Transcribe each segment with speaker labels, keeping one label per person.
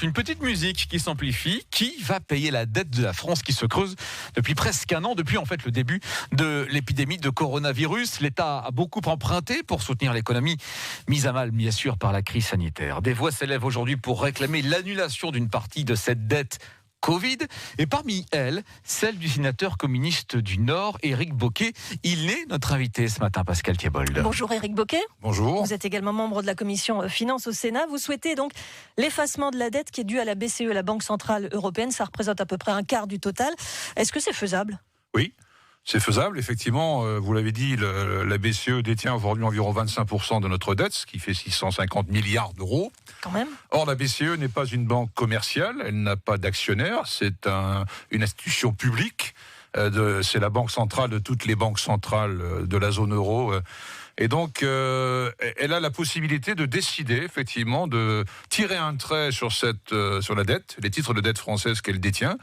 Speaker 1: Une petite musique qui s'amplifie. Qui va payer la dette de la France qui se creuse depuis presque un an, depuis en fait le début de l'épidémie de coronavirus? L'État a beaucoup emprunté pour soutenir l'économie mise à mal, bien sûr, par la crise sanitaire. Des voix s'élèvent aujourd'hui pour réclamer l'annulation d'une partie de cette dette Covid, et parmi elles, celle du sénateur communiste du Nord, Éric Bocquet. Il est notre invité ce matin, Pascal Thiebold.
Speaker 2: Bonjour Éric Bocquet.
Speaker 3: Bonjour.
Speaker 2: Vous êtes également membre de la commission Finances au Sénat. Vous souhaitez donc l'effacement de la dette qui est due à la BCE, la Banque Centrale Européenne. Ça représente à peu près un quart du total. Est-ce que c'est faisable ?
Speaker 3: Oui. C'est faisable, effectivement. Vous l'avez dit, la BCE détient aujourd'hui environ 25% de notre dette, ce qui fait 650 milliards d'euros.
Speaker 2: Quand même.
Speaker 3: Or, la BCE n'est pas une banque commerciale, elle n'a pas d'actionnaires, c'est une institution publique. C'est la banque centrale de toutes les banques centrales de la zone euro. Et donc, elle a la possibilité de décider, effectivement, de tirer un trait sur la dette, les titres de dette française qu'elle détient,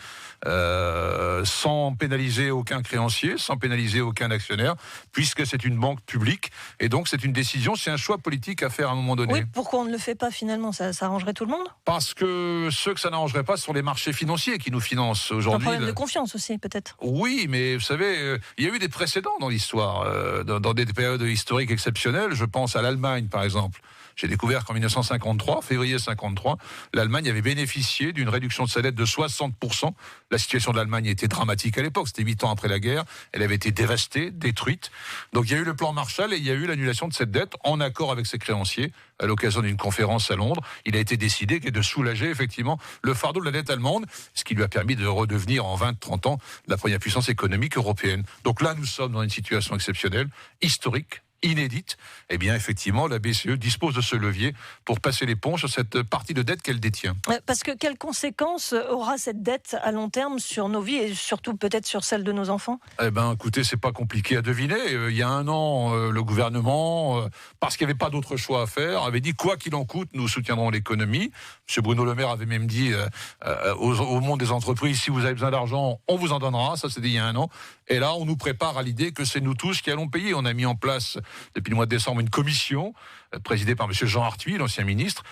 Speaker 3: sans pénaliser aucun créancier, sans pénaliser aucun actionnaire, puisque c'est une banque publique. Et donc, c'est une décision, c'est un choix politique à faire à un moment donné.
Speaker 2: Oui, pourquoi on ne le fait pas finalement ? Ça arrangerait tout le monde ?
Speaker 3: Parce que ceux que ça n'arrangerait pas sont les marchés financiers qui nous financent aujourd'hui.
Speaker 2: Un problème de confiance aussi, peut-être.
Speaker 3: Oui, mais vous savez, il y a eu des précédents dans l'histoire, dans des périodes historiques exceptionnelles. Je pense à l'Allemagne, par exemple. J'ai découvert qu'en 1953, février 53, l'Allemagne avait bénéficié d'une réduction de sa dette de 60%. La situation de l'Allemagne était dramatique à l'époque. C'était 8 ans après la guerre. Elle avait été dévastée, détruite. Donc il y a eu le plan Marshall et il y a eu l'annulation de cette dette en accord avec ses créanciers à l'occasion d'une conférence à Londres. Il a été décidé de soulager effectivement le fardeau de la dette allemande, ce qui lui a permis de redevenir en 20-30 ans la première puissance économique européenne. Donc là, nous sommes dans une situation exceptionnelle, historique, inédite. Eh bien, effectivement, la BCE dispose de ce levier pour passer l'éponge sur cette partie de dette qu'elle détient.
Speaker 2: Parce que quelles conséquences aura cette dette à long terme sur nos vies et surtout peut-être sur celles de nos enfants ?
Speaker 3: Eh bien, écoutez, c'est pas compliqué à deviner. Il y a un an, le gouvernement, parce qu'il n'y avait pas d'autre choix à faire, avait dit quoi qu'il en coûte, nous soutiendrons l'économie. M. Bruno Le Maire avait même dit au monde des entreprises, si vous avez besoin d'argent, on vous en donnera. Ça, c'était il y a un an. Et là, on nous prépare à l'idée que c'est nous tous qui allons payer. On a mis en place depuis le mois de décembre une commission présidée par M. Jean Arthuis, l'ancien ministre,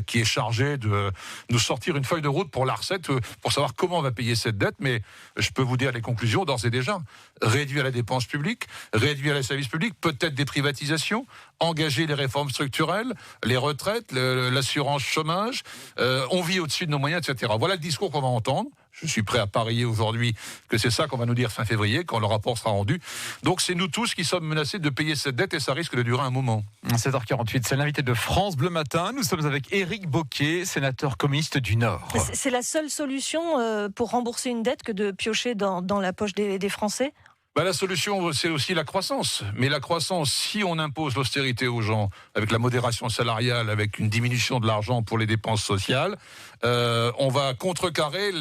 Speaker 3: qui est chargé de nous sortir une feuille de route pour la recette, pour savoir comment on va payer cette dette. Mais je peux vous dire les conclusions d'ores et déjà. Réduire la dépense publique, réduire les services publics, peut-être des privatisations, engager les réformes structurelles, les retraites, l'assurance chômage. On vit au-dessus de nos moyens, etc. Voilà le discours qu'on va entendre. Je suis prêt à parier aujourd'hui que c'est ça qu'on va nous dire fin février, quand le rapport sera rendu. Donc c'est nous tous qui sommes menacés de payer cette dette et ça risque de durer un moment.
Speaker 1: 7h48, c'est l'invité de France Bleu Matin. Nous sommes avec Éric Bocquet, sénateur communiste du Nord.
Speaker 2: C'est la seule solution pour rembourser une dette que de piocher dans la poche des Français ?
Speaker 3: La solution, c'est aussi la croissance. Mais la croissance, si on impose l'austérité aux gens, avec la modération salariale, avec une diminution de l'argent pour les dépenses sociales, on va contrecarrer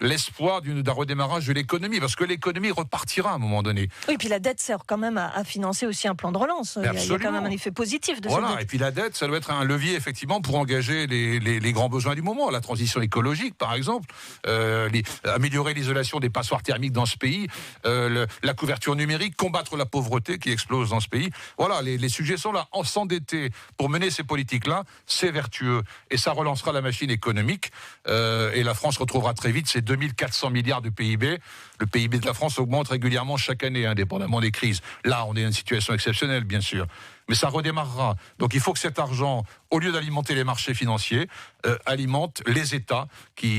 Speaker 3: l'espoir d'un redémarrage de l'économie, parce que l'économie repartira à un moment donné.
Speaker 2: Oui, et puis la dette sert quand même à financer aussi un plan de relance. Il y a quand même un effet positif de cette dette.
Speaker 3: Et puis la dette, ça doit être un levier, effectivement, pour engager les grands besoins du moment. La transition écologique, par exemple, améliorer l'isolation des passoires thermiques dans ce pays, la couverture numérique, combattre la pauvreté qui explose dans ce pays. Voilà, les sujets sont là. S'endetter pour mener ces politiques-là, c'est vertueux. Et ça relancera la machine économique. Et la France retrouvera très vite ses 2400 milliards de PIB. Le PIB de la France augmente régulièrement chaque année, indépendamment des crises. Là, on est dans une situation exceptionnelle, bien sûr. Mais ça redémarrera. Donc il faut que cet argent, au lieu d'alimenter les marchés financiers, alimente les États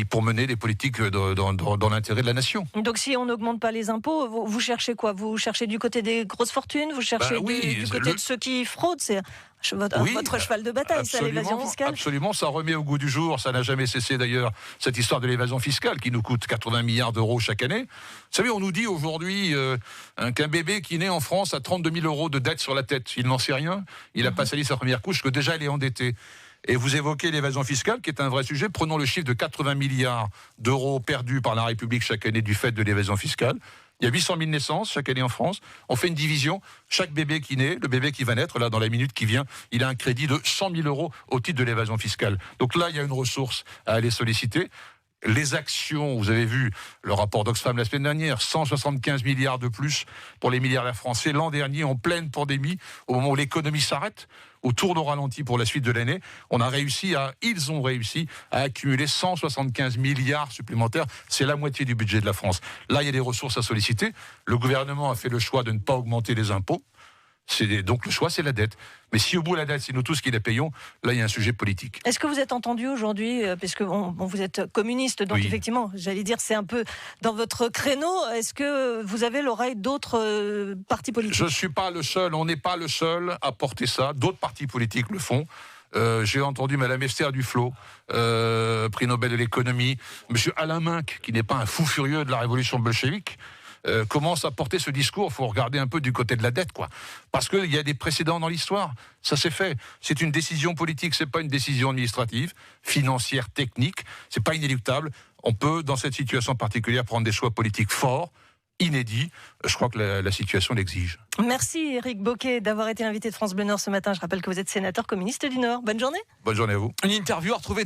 Speaker 3: pour mener des politiques dans l'intérêt de la nation.
Speaker 2: Donc si on n'augmente pas les impôts, vous cherchez quoi ? Vous cherchez du côté des grosses fortunes ? Vous cherchez du côté de ceux qui fraudent ? C'est votre cheval de bataille, c'est l'évasion fiscale ?
Speaker 3: Absolument, ça remet au goût du jour. Ça n'a jamais cessé d'ailleurs, cette histoire de l'évasion fiscale qui nous coûte 80 milliards d'euros chaque année. Vous savez, on nous dit aujourd'hui qu'un bébé qui naît en France a 32 000 euros de dette sur la tête. Il n'en sait rien. Il n'a pas sali sa première couche, que déjà il est endetté. Et vous évoquez l'évasion fiscale, qui est un vrai sujet. Prenons le chiffre de 80 milliards d'euros perdus par la République chaque année du fait de l'évasion fiscale. Il y a 800 000 naissances chaque année en France. On fait une division. Chaque bébé qui naît, le bébé qui va naître, là, dans la minute qui vient, il a un crédit de 100 000 euros au titre de l'évasion fiscale. Donc là, il y a une ressource à aller solliciter. Les actions, vous avez vu le rapport d'Oxfam la semaine dernière, 175 milliards de plus pour les milliardaires français l'an dernier en pleine pandémie, au moment où l'économie s'arrête, au tour de ralenti pour la suite de l'année. Ils ont réussi à accumuler 175 milliards supplémentaires. C'est la moitié du budget de la France. Là, il y a des ressources à solliciter. Le gouvernement a fait le choix de ne pas augmenter les impôts. Donc le choix, c'est la dette. Mais si au bout la dette, c'est nous tous qui la payons, là, il y a un sujet politique.
Speaker 2: Est-ce que vous êtes entendu aujourd'hui, parce que vous êtes communiste, donc effectivement, j'allais dire, c'est un peu dans votre créneau. Est-ce que vous avez l'oreille d'autres partis politiques ?
Speaker 3: Je ne suis pas le seul, on n'est pas le seul à porter ça. D'autres partis politiques le font. J'ai entendu Madame Esther Duflo, prix Nobel de l'économie, Monsieur Alain Minc, qui n'est pas un fou furieux de la révolution bolchevique, commence à porter ce discours. Il faut regarder un peu du côté de la dette, quoi. Parce qu'il y a des précédents dans l'histoire. Ça s'est fait. C'est une décision politique, c'est pas une décision administrative, financière, technique. C'est pas inéluctable. On peut, dans cette situation particulière, prendre des choix politiques forts, inédits. Je crois que la situation l'exige.
Speaker 2: Merci Éric Bocquet d'avoir été l'invité de France Bleu Nord ce matin. Je rappelle que vous êtes sénateur communiste du Nord. Bonne journée.
Speaker 3: Bonne journée à vous.
Speaker 1: Une interview à retrouver